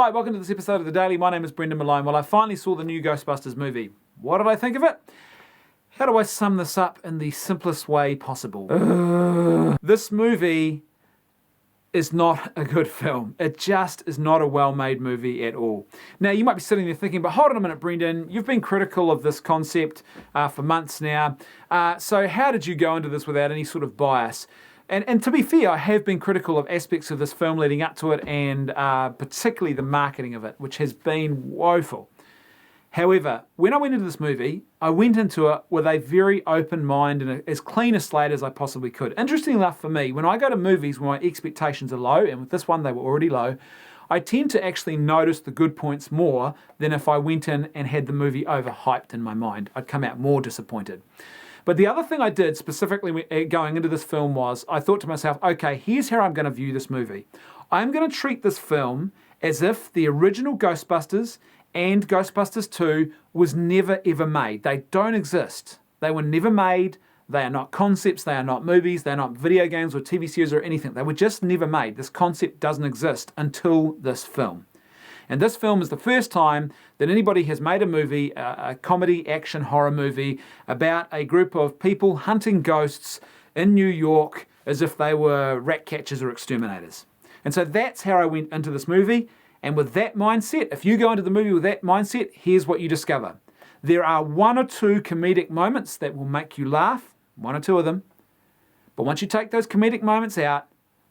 Hi, welcome to this episode of The Daily. My name is Brendan Malone. Well, I finally saw the new Ghostbusters movie. What did I think of it? How do I sum this up in the simplest way possible? This movie is not a good film. It just is not a well-made movie at all. Now, you might be sitting there thinking, but hold on a minute, Brendan, you've been critical of this concept for months now. So how did you go into this without any sort of bias? And to be fair, I have been critical of aspects of this film leading up to it, and particularly the marketing of it, which has been woeful. However, when I went into this movie, I went into it with a very open mind and as clean a slate as I possibly could. Interestingly enough for me, when I go to movies where my expectations are low, and with this one they were already low, I tend to actually notice the good points more than if I went in and had the movie overhyped in my mind. I'd come out more disappointed. But the other thing I did specifically going into this film was I thought to myself, okay, here's how I'm going to view this movie. I'm going to treat this film as if the original Ghostbusters and Ghostbusters 2 was never ever made. They don't exist. They were never made. They are not concepts. They are not movies. They are not video games or TV series or anything. They were just never made. This concept doesn't exist until this film. And this film is the first time that anybody has made a movie, a comedy, action, horror movie, about a group of people hunting ghosts in New York as if they were rat catchers or exterminators. And so that's how I went into this movie. And with that mindset, if you go into the movie with that mindset, here's what you discover. There are one or two comedic moments that will make you laugh, one or two of them. But once you take those comedic moments out,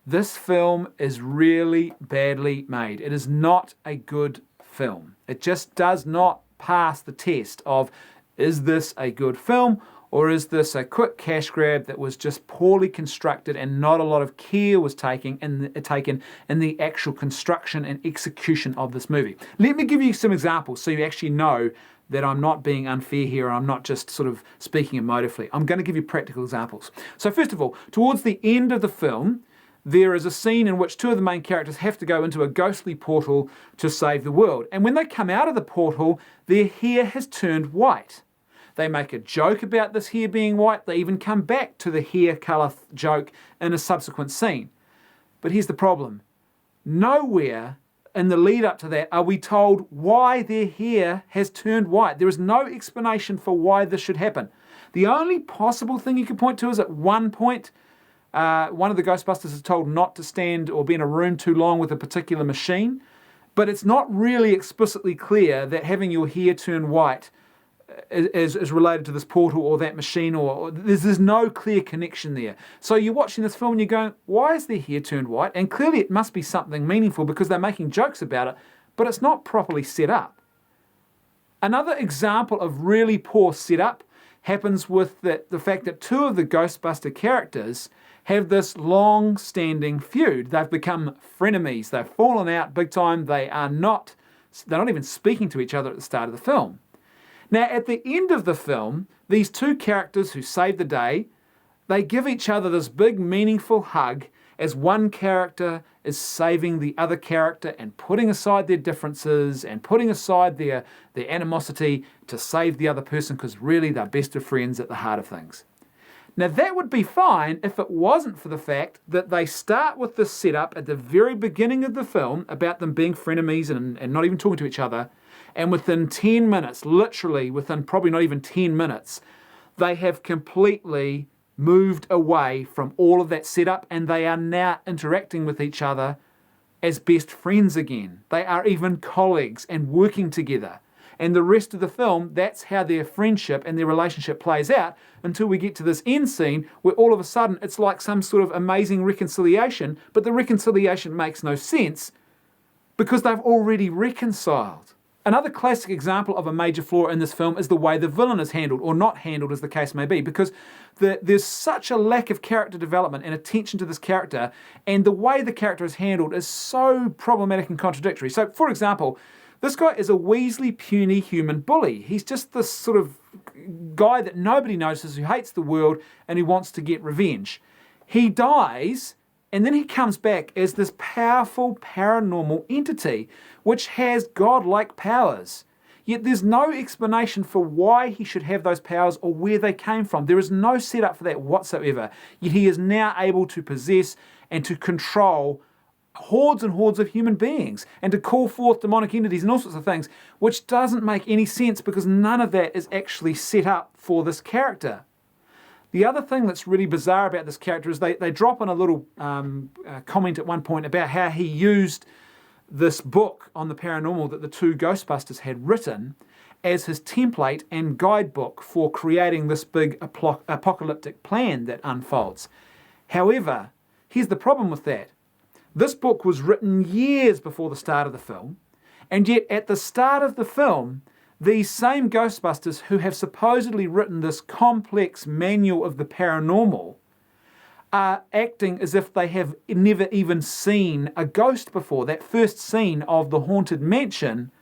this film is really badly made. It is not a good film. It just does not pass the test of, is this a good film or is this a quick cash grab that was just poorly constructed and not a lot of care was taken in the actual construction and execution of this movie. Let me give you some examples so you actually know that I'm not being unfair here. I'm not just sort of speaking emotively. I'm going to give you practical examples. So first of all, towards the end of the film, there is a scene in which two of the main characters have to go into a ghostly portal to save the world. And when they come out of the portal, their hair has turned white. They make a joke about this hair being white. They even come back to the hair colour joke in a subsequent scene. But here's the problem. Nowhere in the lead up to that are we told why their hair has turned white. There is no explanation for why this should happen. The only possible thing you could point to is at one point, one of the Ghostbusters is told not to stand or be in a room too long with a particular machine. But it's not really explicitly clear that having your hair turn white is related to this portal or that machine, or there's no clear connection there. So you're watching this film and you're going, why is their hair turned white? And clearly it must be something meaningful because they're making jokes about it, but it's not properly set up. Another example of really poor setup happens with the fact that two of the Ghostbuster characters have this long-standing feud. They've become frenemies. They've fallen out big time. They're not even speaking to each other at the start of the film. Now, at the end of the film, these two characters who save the day, they give each other this big, meaningful hug as one character is saving the other character and putting aside their differences and putting aside their animosity to save the other person because really they're best of friends at the heart of things. Now, that would be fine if it wasn't for the fact that they start with this setup at the very beginning of the film about them being frenemies and not even talking to each other. And within 10 minutes, literally within probably not even 10 minutes, they have completely moved away from all of that setup and they are now interacting with each other as best friends again. They are even colleagues and working together. And the rest of the film, that's how their friendship and their relationship plays out until we get to this end scene where all of a sudden it's like some sort of amazing reconciliation, but the reconciliation makes no sense because they've already reconciled. Another classic example of a major flaw in this film is the way the villain is handled, or not handled as the case may be, because there's such a lack of character development and attention to this character, and the way the character is handled is so problematic and contradictory. So, for example, this guy is a Weasley, puny human bully. He's just this sort of guy that nobody notices, who hates the world and who wants to get revenge. He dies, and then he comes back as this powerful paranormal entity which has godlike powers. Yet there's no explanation for why he should have those powers or where they came from. There is no setup for that whatsoever. Yet he is now able to possess and to control hordes and hordes of human beings and to call forth demonic entities and all sorts of things, which doesn't make any sense because none of that is actually set up for this character. The other thing that's really bizarre about this character is they drop in a little comment at one point about how he used this book on the paranormal that the two Ghostbusters had written as his template and guidebook for creating this big apocalyptic plan that unfolds. However, here's the problem with that. This book was written years before the start of the film, and yet at the start of the film, these same Ghostbusters who have supposedly written this complex manual of the paranormal are acting as if they have never even seen a ghost before. That first scene of the haunted mansion,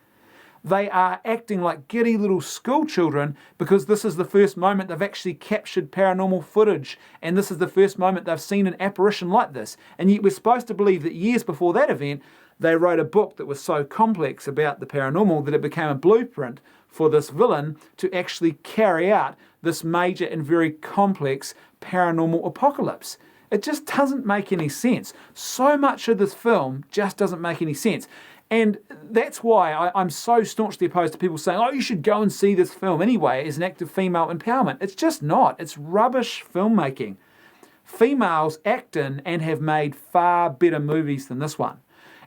they are acting like giddy little school children because this is the first moment they've actually captured paranormal footage, and this is the first moment they've seen an apparition like this. And yet we're supposed to believe that years before that event, they wrote a book that was so complex about the paranormal that it became a blueprint for this villain to actually carry out this major and very complex paranormal apocalypse. It just doesn't make any sense. So much of this film just doesn't make any sense. And that's why I'm so staunchly opposed to people saying, oh, you should go and see this film anyway as an act of female empowerment. It's just not. It's rubbish filmmaking. Females act in and have made far better movies than this one.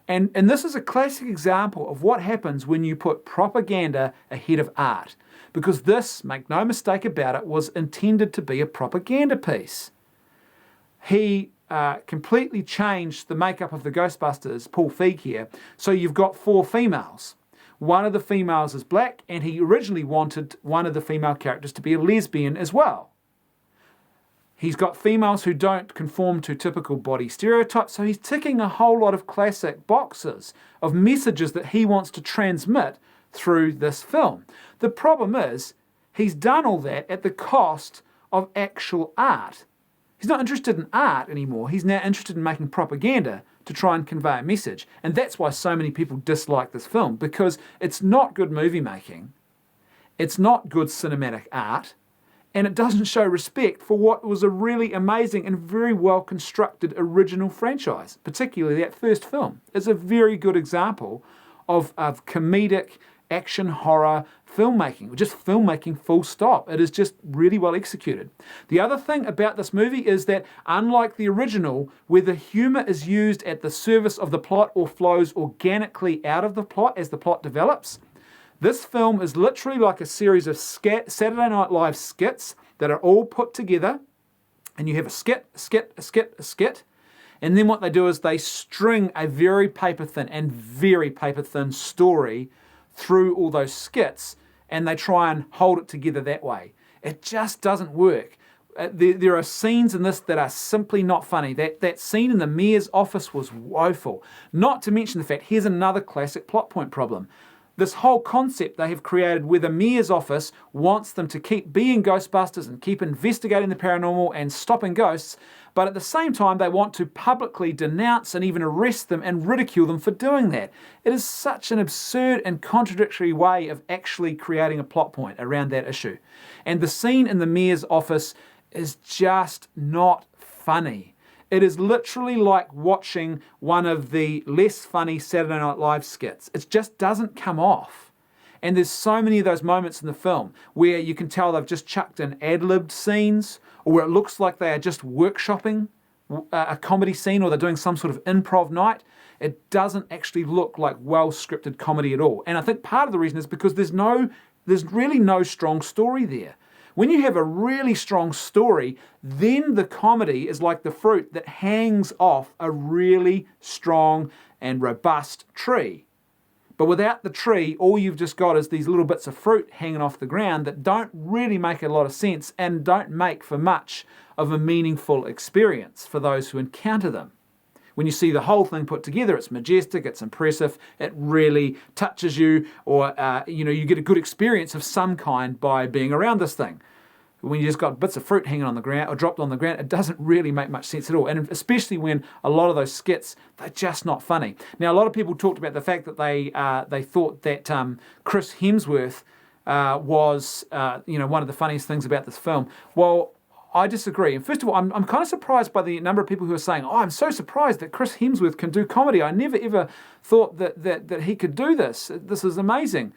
And this is a classic example of what happens when you put propaganda ahead of art. Because this, make no mistake about it, was intended to be a propaganda piece. He completely changed the makeup of the Ghostbusters, Paul Feig here, so you've got 4 females. One of the females is black, and he originally wanted one of the female characters to be a lesbian as well. He's got females who don't conform to typical body stereotypes, so he's ticking a whole lot of classic boxes of messages that he wants to transmit through this film. The problem is, he's done all that at the cost of actual art. He's not interested in art anymore. He's now interested in making propaganda to try and convey a message. And that's why so many people dislike this film, because it's not good movie making, it's not good cinematic art, and it doesn't show respect for what was a really amazing and very well constructed original franchise. Particularly that first film is a very good example of comedic action horror filmmaking, just filmmaking full stop. It is just really well executed. The other thing about this movie is that unlike the original, where the humour is used at the service of the plot or flows organically out of the plot as the plot develops, this film is literally like a series of Saturday Night Live skits that are all put together, and you have a skit, and then what they do is they string a very paper-thin story through all those skits, and they try and hold it together that way. It just doesn't work. There are scenes in this that are simply not funny. That scene in the mayor's office was woeful. Not to mention the fact, here's another classic plot point problem. This whole concept they have created where the mayor's office wants them to keep being Ghostbusters and keep investigating the paranormal and stopping ghosts, but at the same time they want to publicly denounce and even arrest them and ridicule them for doing that. It is such an absurd and contradictory way of actually creating a plot point around that issue. And the scene in the mayor's office is just not funny. It is literally like watching one of the less funny Saturday Night Live skits. It just doesn't come off. And there's so many of those moments in the film where you can tell they've just chucked in ad-libbed scenes, or where it looks like they are just workshopping a comedy scene, or they're doing some sort of improv night. It doesn't actually look like well-scripted comedy at all. And I think part of the reason is because there's really no strong story there. When you have a really strong story, then the comedy is like the fruit that hangs off a really strong and robust tree. But without the tree, all you've just got is these little bits of fruit hanging off the ground that don't really make a lot of sense and don't make for much of a meaningful experience for those who encounter them. When you see the whole thing put together, it's majestic, it's impressive, it really touches you, or you get a good experience of some kind by being around this thing. When you just got bits of fruit hanging on the ground or dropped on the ground, it doesn't really make much sense at all. And especially when a lot of those skits, they're just not funny. Now, a lot of people talked about the fact that they thought that Chris Hemsworth was one of the funniest things about this film. Well, I disagree. And first of all, I'm kind of surprised by the number of people who are saying, oh, I'm so surprised that Chris Hemsworth can do comedy. I never ever thought that he could do this. This is amazing.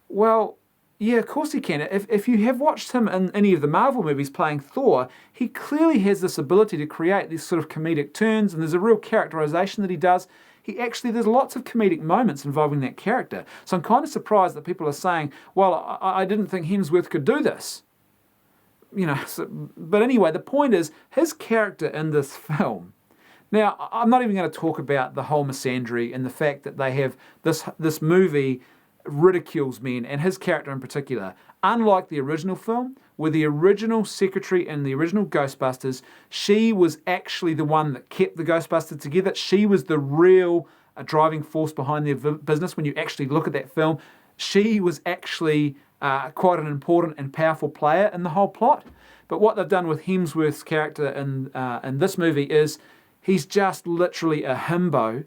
Well, yeah, of course he can. If you have watched him in any of the Marvel movies playing Thor, he clearly has this ability to create these sort of comedic turns, and there's a real characterization that he does. There's lots of comedic moments involving that character. So I'm kind of surprised that people are saying, well, I didn't think Hemsworth could do this. But anyway, the point is, his character in this film. Now, I'm not even going to talk about the whole misandry and the fact that they have this movie ridicules men, and his character in particular. Unlike the original film, where the original secretary in the original Ghostbusters, she was actually the one that kept the Ghostbusters together. She was the real driving force behind their business. When you actually look at that film, she was actually quite an important and powerful player in the whole plot. But what they've done with Hemsworth's character in this movie is he's just literally a himbo,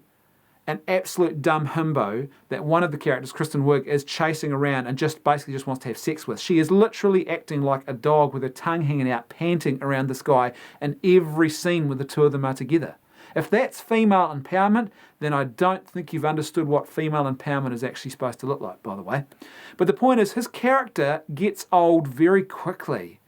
an absolute dumb himbo that one of the characters, Kristen Wiig, is chasing around and basically just wants to have sex with. She is literally acting like a dog with her tongue hanging out, panting around this guy in every scene where the two of them are together. If that's female empowerment, then I don't think you've understood what female empowerment is actually supposed to look like, by the way. But the point is, his character gets old very quickly.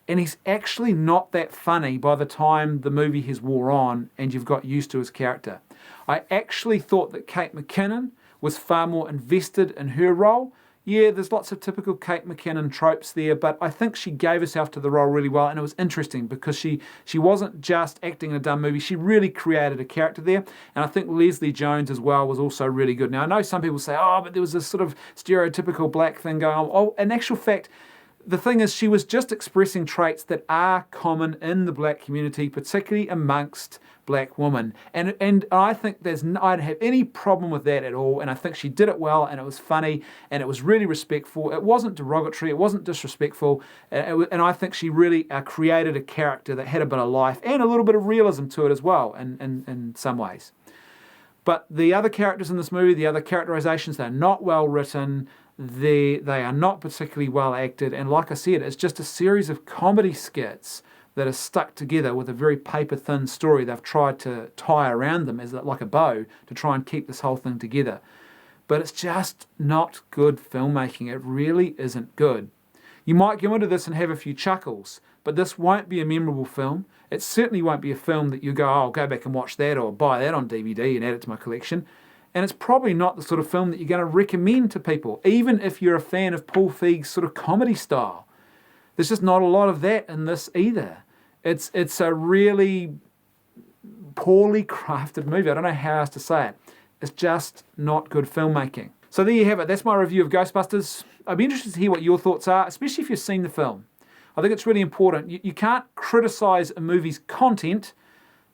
And he's actually not that funny by the time the movie has wore on and you've got used to his character. I actually thought that Kate McKinnon was far more invested in her role. Yeah, there's lots of typical Kate McKinnon tropes there, but I think she gave herself to the role really well, and it was interesting because she wasn't just acting in a dumb movie, she really created a character there, and I think Leslie Jones as well was also really good. Now, I know some people say, oh, but there was this sort of stereotypical black thing going on. Oh, in actual fact, the thing is, she was just expressing traits that are common in the black community, particularly amongst black women. And I think I don't have any problem with that at all. And I think she did it well, and it was funny, and it was really respectful. It wasn't derogatory. It wasn't disrespectful. And I think she really created a character that had a bit of life and a little bit of realism to it as well in some ways. But the other characters in this movie, the other characterizations, they're not well written. They are not particularly well acted, and like I said, it's just a series of comedy skits that are stuck together with a very paper-thin story they've tried to tie around them as like a bow to try and keep this whole thing together. But it's just not good filmmaking. It really isn't good. You might go into this and have a few chuckles, but this won't be a memorable film. It certainly won't be a film that you go, oh, I'll go back and watch that or buy that on DVD and add it to my collection. And it's probably not the sort of film that you're going to recommend to people, even if you're a fan of Paul Feig's sort of comedy style. There's just not a lot of that in this either. It's a really poorly crafted movie. I don't know how else to say it. It's just not good filmmaking. So there you have it. That's my review of Ghostbusters. I'd be interested to hear what your thoughts are, especially if you've seen the film. I think it's really important. You can't criticize a movie's content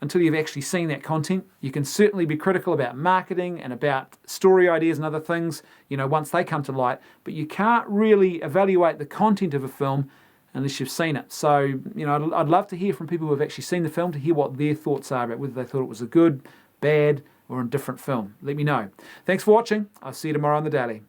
until you've actually seen that content. You can certainly be critical about marketing and about story ideas and other things, once they come to light, but you can't really evaluate the content of a film unless you've seen it. So, I'd love to hear from people who have actually seen the film, to hear what their thoughts are about whether they thought it was a good, bad, or indifferent film. Let me know. Thanks for watching. I'll see you tomorrow on The Daily.